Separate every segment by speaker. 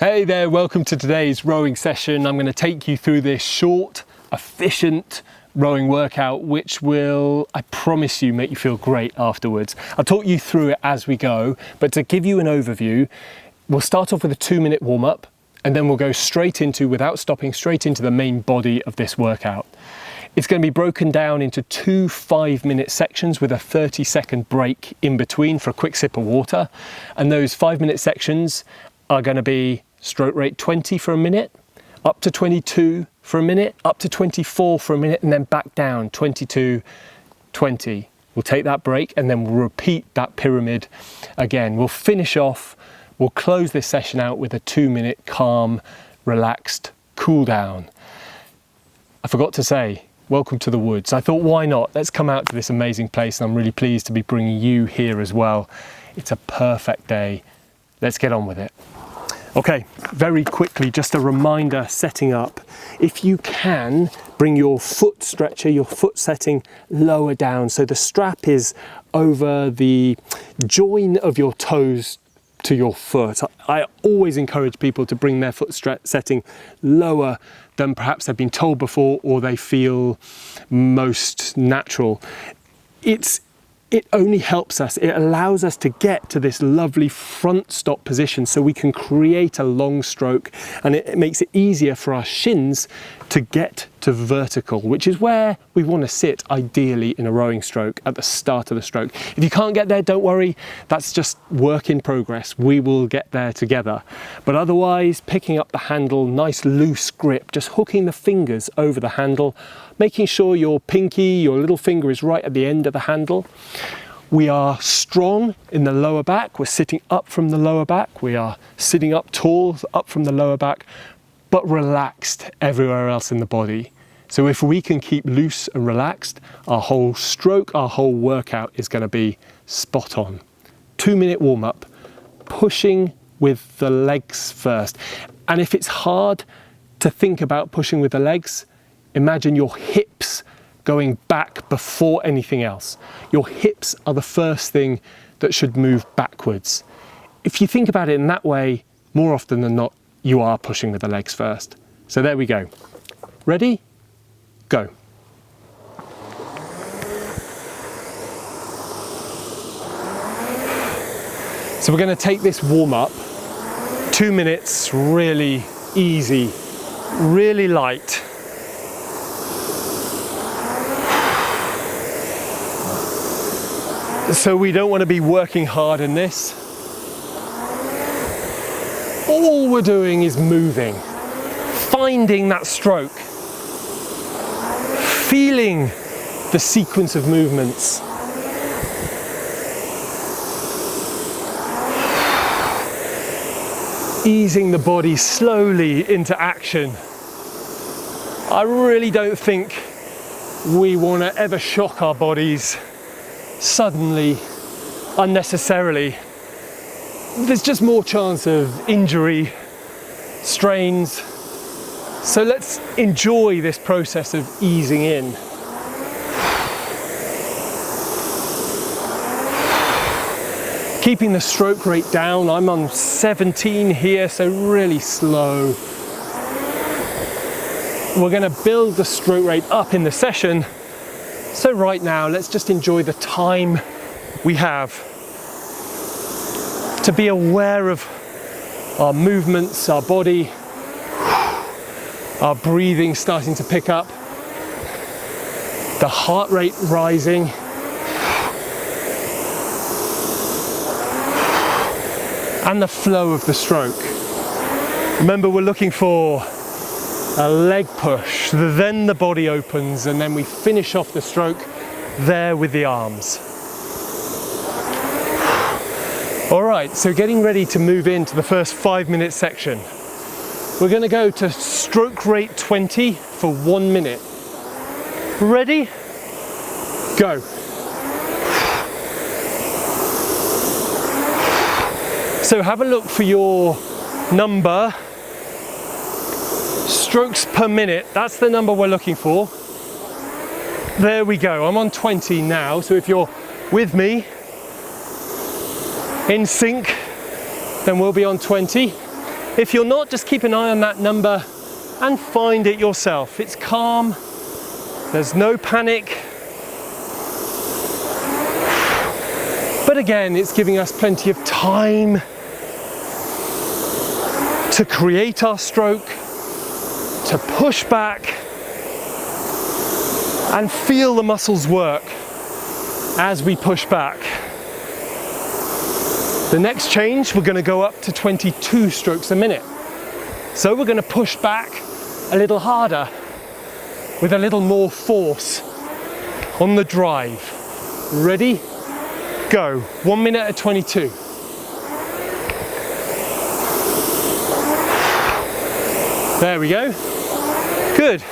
Speaker 1: Hey there, welcome to today's rowing session. I'm going to take you through this short, efficient rowing workout, which will, I promise you, make you feel great afterwards. I'll talk you through it as we go, but to give you an overview, we'll start off with a 2-minute warm-up, and then we'll go straight into, without stopping, straight into the main body of this workout. It's going to be broken down into 2 5-minute sections with a 30-second break in between for a quick sip of water. And those 5-minute sections are going to be stroke rate 20 for a minute, up to 22 for a minute, up to 24 for a minute, and then back down, 22, 20. We'll take that break and then we'll repeat that pyramid again. We'll finish off, we'll close this session out with a 2-minute calm, relaxed cool down. I forgot to say, welcome to the woods. I thought, why not? Let's come out to this amazing place, and I'm really pleased to be bringing you here as well. It's a perfect day. Let's get on with it. Okay, very quickly, just a reminder setting up. If you can, bring your foot stretcher, your foot setting lower down. So the strap is over the join of your toes to your foot. I always encourage people to bring their foot setting lower than perhaps they've been told before or they feel most natural. It only helps us, it allows us to get to this lovely front stop position so we can create a long stroke, and it makes it easier for our shins to get to vertical, which is where we want to sit ideally in a rowing stroke at the start of the stroke. If you can't get there, don't worry, that's just work in progress. We will get there together. But otherwise, picking up the handle, nice loose grip, just hooking the fingers over the handle, making sure your pinky, your little finger is right at the end of the handle. We are strong in the lower back. We're sitting up from the lower back. We are sitting up tall, up from the lower back, but relaxed everywhere else in the body. So if we can keep loose and relaxed, our whole stroke, our whole workout is going to be spot on. 2-minute warm-up, pushing with the legs first. And if it's hard to think about pushing with the legs, imagine your hips going back before anything else. Your hips are the first thing that should move backwards. If you think about it in that way, more often than not, you are pushing with the legs first. So there we go. Ready? Go. So we're going to take this warm up, 2 minutes, really easy, really light. So we don't want to be working hard in this. All we're doing is moving, finding that stroke, feeling the sequence of movements. Easing the body slowly into action. I really don't think we want to ever shock our bodies suddenly, unnecessarily. There's just more chance of injury, strains. So let's enjoy this process of easing in. Keeping the stroke rate down. I'm on 17 here, so really slow. We're going to build the stroke rate up in the session. So right now, let's just enjoy the time we have to be aware of our movements, our body, our breathing starting to pick up, the heart rate rising, and the flow of the stroke. Remember, we're looking for a leg push, then the body opens, and then we finish off the stroke there with the arms. All right, so getting ready to move into the first 5-minute section. We're going to go to stroke rate 20 for 1 minute. Ready? Go. So have a look for your number. Strokes per minute, that's the number we're looking for. There we go, I'm on 20 now, so if you're with me, in sync, then we'll be on 20. If you're not, just keep an eye on that number and find it yourself. It's calm, there's no panic. But again, it's giving us plenty of time to create our stroke, to push back and feel the muscles work as we push back. The next change, we're going to go up to 22 strokes a minute. So we're going to push back a little harder with a little more force on the drive. Ready? Go. 1 minute at 22. There we go. Good.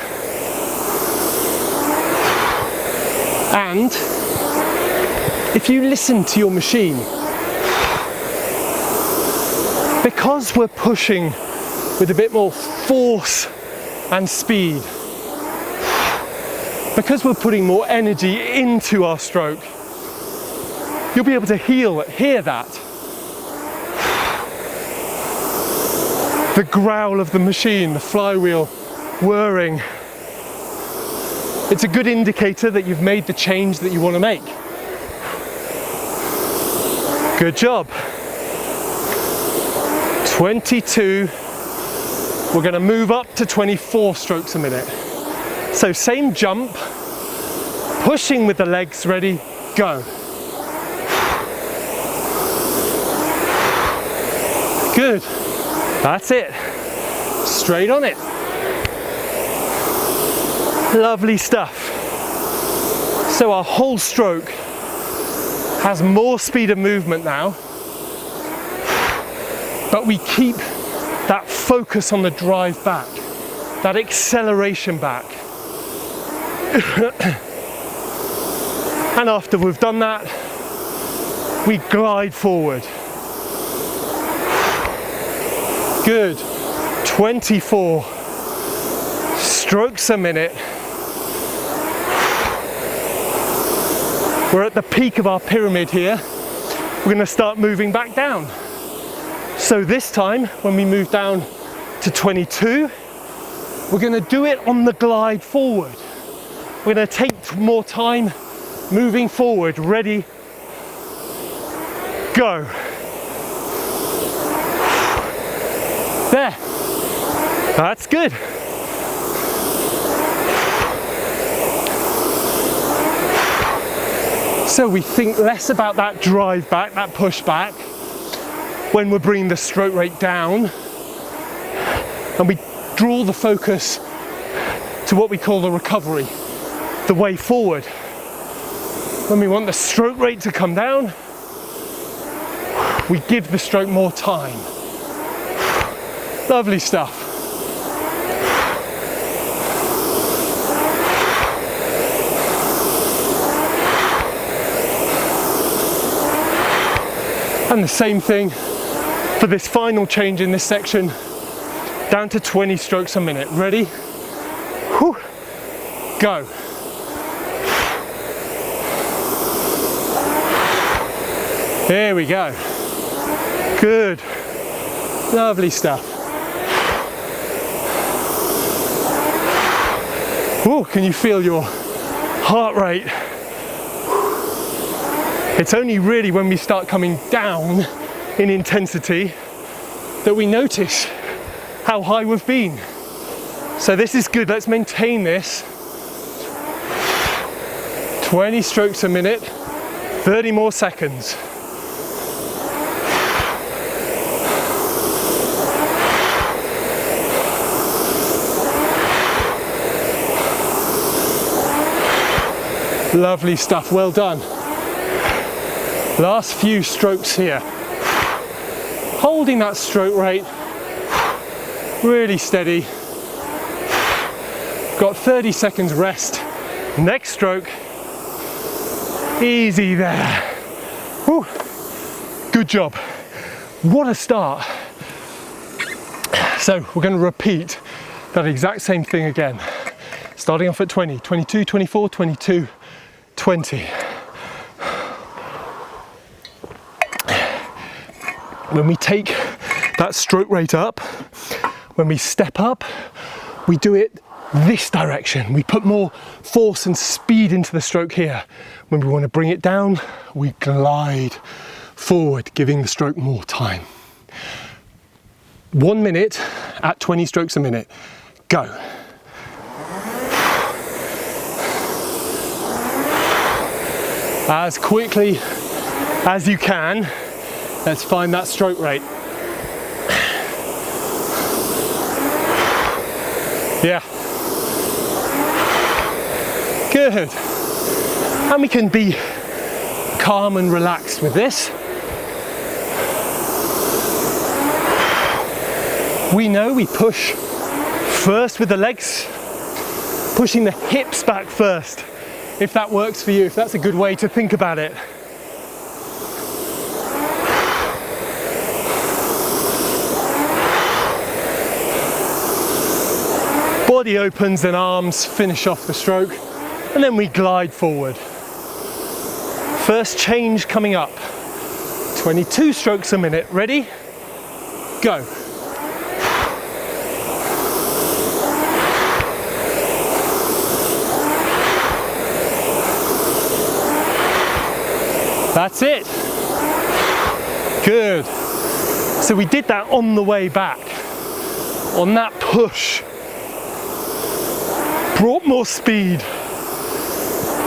Speaker 1: And if you listen to your machine, because we're pushing with a bit more force and speed, because we're putting more energy into our stroke, you'll be able to hear that. The growl of the machine, the flywheel whirring. It's a good indicator that you've made the change that you want to make. Good job. 22. We're going to move up to 24 strokes a minute. So same jump, pushing with the legs, ready, go. Good. That's it. Straight on it. Lovely stuff. So our whole stroke has more speed of movement now, but we keep that focus on the drive back, that acceleration back. And after we've done that, we glide forward. Good. 24 strokes a minute. We're at the peak of our pyramid here. We're going to start moving back down. So this time, when we move down to 22, we're going to do it on the glide forward. We're going to take more time moving forward. Ready? Go. There. That's good. So we think less about that drive back, that push back, when we're bringing the stroke rate down, and we draw the focus to what we call the recovery, the way forward. When we want the stroke rate to come down, we give the stroke more time. Lovely stuff. And the same thing for this final change in this section, down to 20 strokes a minute. Ready? Whew. Go. There we go. Good. Lovely stuff. Oh, can you feel your heart rate? It's only really when we start coming down in intensity that we notice how high we've been. So this is good. Let's maintain this. 20 strokes a minute, 30 more seconds. Lovely stuff, well done. Last few strokes here. Holding that stroke rate, really steady. Got 30 seconds rest. Next stroke, easy there. Whew. Good job. What a start. So we're going to repeat that exact same thing again. Starting off at 20, 22, 24, 22, 20. When we take that stroke rate up. When we step up, we do it this direction. We put more force and speed into the stroke here. When we want to bring it down, we glide forward, giving the stroke more time. 1 minute at 20 strokes a minute. Go. As quickly as you can, let's find that stroke rate. Yeah. Good. And we can be calm and relaxed with this. We know we push first with the legs, pushing the hips back first. If that works for you, if that's a good way to think about it. Body opens and arms finish off the stroke, and then we glide forward. First change coming up. 22 strokes a minute. Ready? Go. That's it. Good. So we did that on the way back. On that push. Brought more speed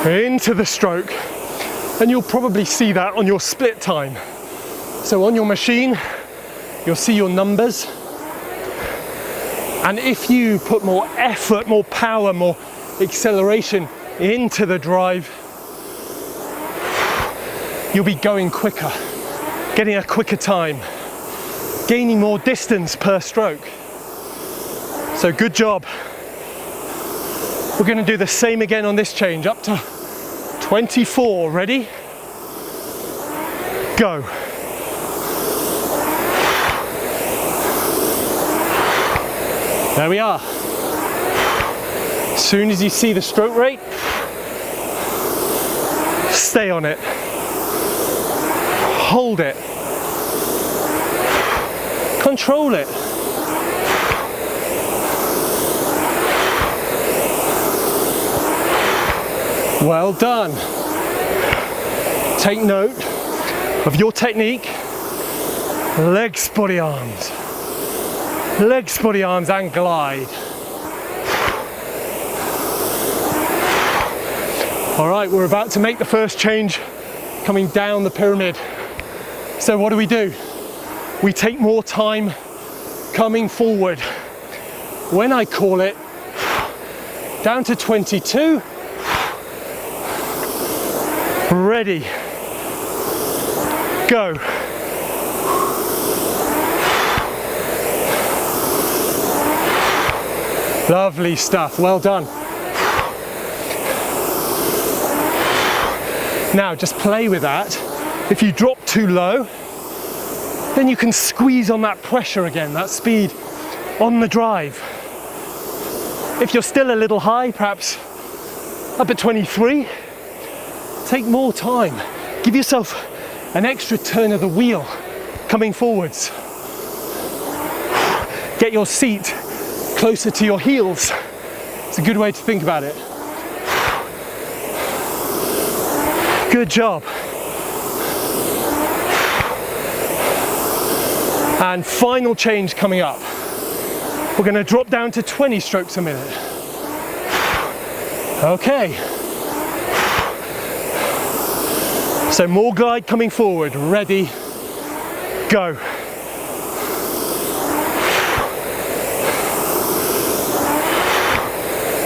Speaker 1: into the stroke. And you'll probably see that on your split time. So on your machine, you'll see your numbers. And if you put more effort, more power, more acceleration into the drive, you'll be going quicker, getting a quicker time, gaining more distance per stroke. So good job. We're going to do the same again on this change, up to 24. Ready? Go. There we are. As soon as you see the stroke rate, stay on it. Hold it. Control it. Well done. Take note of your technique. Legs, body, arms. Legs, body, arms, and glide. All right, we're about to make the first change coming down the pyramid. So what do? We take more time coming forward. When I call it, down to 22. Ready. Go. Lovely stuff, well done. Now just play with that. If you drop too low, then you can squeeze on that pressure again, that speed on the drive. If you're still a little high, perhaps up at 23, take more time. Give yourself an extra turn of the wheel coming forwards. Get your seat closer to your heels. It's a good way to think about it. Good job. And final change coming up. We're going to drop down to 20 strokes a minute. Okay. So more glide coming forward. Ready, go.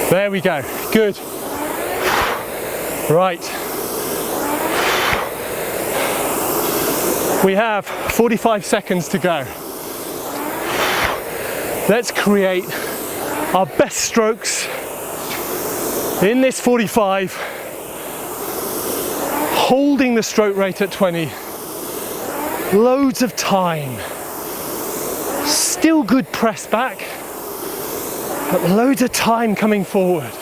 Speaker 1: There we go. Good. Right. We have 45 seconds to go. Let's create our best strokes in this 45, holding the stroke rate at 20. Loads of time. Still good press back, but loads of time coming forward.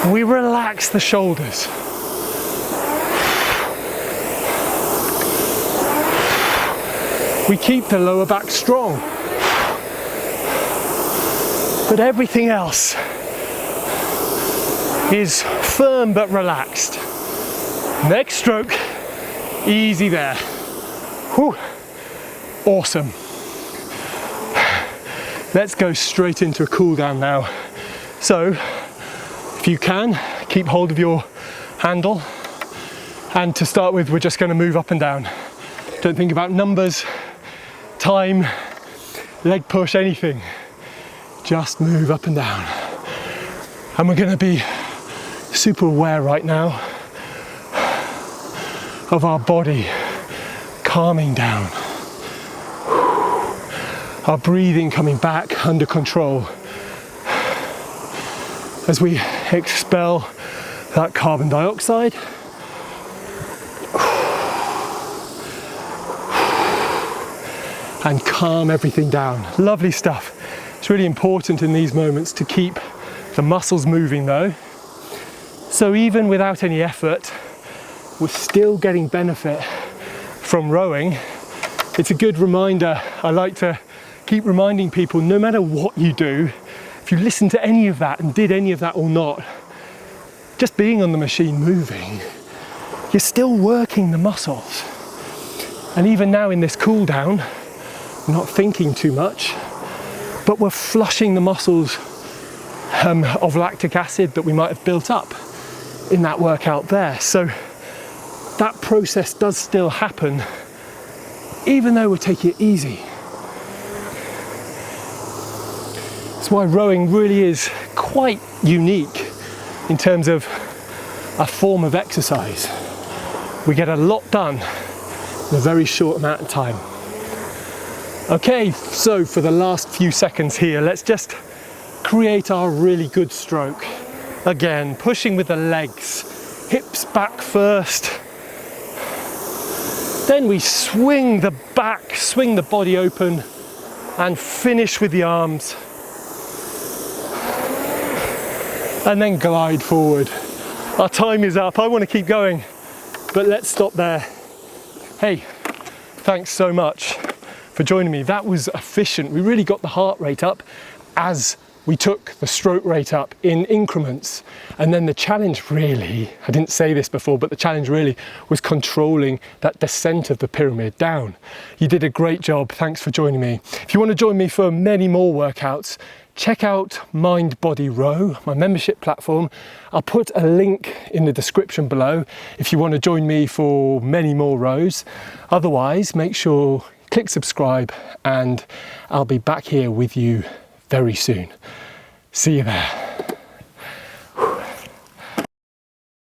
Speaker 1: We relax the shoulders. we keep the lower back strong. But everything else is firm but relaxed. Next stroke, easy there. Whew. Awesome. Let's go straight into a cool down now. So, if you can, keep hold of your handle. And to start with, we're just going to move up and down. Don't think about numbers, time, leg push, anything. Just move up and down. And we're going to be super aware right now of our body calming down. Our breathing coming back under control as we expel that carbon dioxide. And calm everything down. Lovely stuff. It's really important in these moments to keep the muscles moving though. So even without any effort, we're still getting benefit from rowing. It's a good reminder. I like to keep reminding people, no matter what you do, if you listen to any of that and did any of that or not, just being on the machine moving, you're still working the muscles. And even now in this cool down, we're not thinking too much, but we're flushing the muscles of lactic acid that we might have built up in that workout there. So that process does still happen, even though we're taking it easy. That's why rowing really is quite unique in terms of a form of exercise. We get a lot done in a very short amount of time. Okay, so for the last few seconds here, let's just create our really good stroke. Again, pushing with the legs, hips back first. Then we swing the back, swing the body open, and finish with the arms. And then glide forward. Our time is up. I want to keep going, but let's stop there. Hey, thanks so much for joining me. That was efficient. We really got the heart rate up as we took the stroke rate up in increments. And then the challenge really, I didn't say this before, but the challenge really was controlling that descent of the pyramid down. You did a great job. Thanks for joining me. If you want to join me for many more workouts, check out Mind Body Row, my membership platform. I'll put a link in the description below if you want to join me for many more rows. Otherwise, make sure click subscribe and I'll be back here with you very soon. See you there.